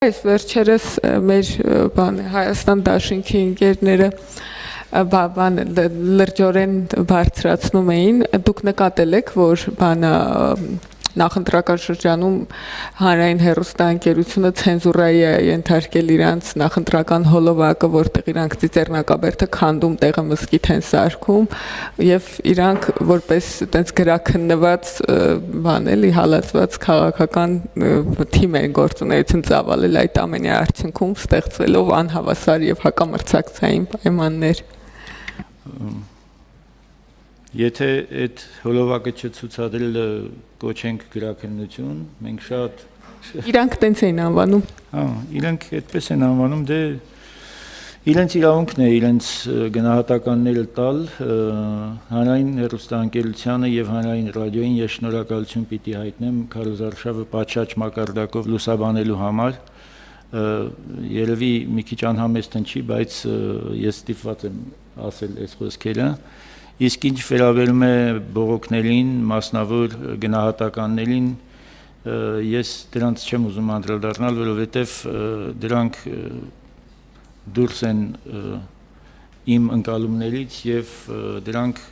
Այս վերջերս մեր Հայաստան դաշինքի ընկերները լրջորեն բարձրացնում էին, դուք նկատել եք, որ նախընտրական շրջանում հանրային հեռուստաընկերությունը ցենզուրայի է ենթարկել իրանց նախընտրական հոլովակը, որտեղ իրանք ծիծեռնակաբերդը քանդում, տեղը մզկիթ են սարքում, եւ իրանք որպես այտենց գրաքննված հալածված քաղաքական թիմ են գործունեություն ծավալել այդ ամենի արդյունքում ստեղծվելով անհավասար եւ հակամրցակցային պայմաններ։ Եթե այդ հոլովակը չցուցադրել կոչենք գրաքննություն, մենք շատ Իրանք տենց էին անվանում։ Իրանք այդպես են անվանում, դե իրենց իրավունքն է իրենց գնահատականները տալ հանրային հեռուստաընկերությանը եւ հանրային ռադիոյին ես շնորհակալություն պիտի հայտնեմ քարոզարշավը պատշաճ մակարդակով լուսաբանելու համար։ Երևի մի քիչ անհամեստ չի, բայց ես ստիպված եմ ասել այս խոսքերը։ Իսկ ինչ վերաբերում է բողոքներին, մասնավոր գնահատականներին, ես դրանց չեմ ուզում անդրադառնալ, որովհետև դրանք դուրս են իմ ընկալումներից եւ դրանք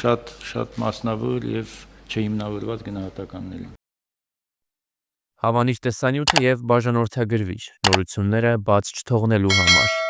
շատ մասնավոր եւ չհիմնավորված գնահատականներ են։ Հավանիչ տեսանյութը եւ բաժանորդագրվիչ նորությունները բաց չթողնելու համար։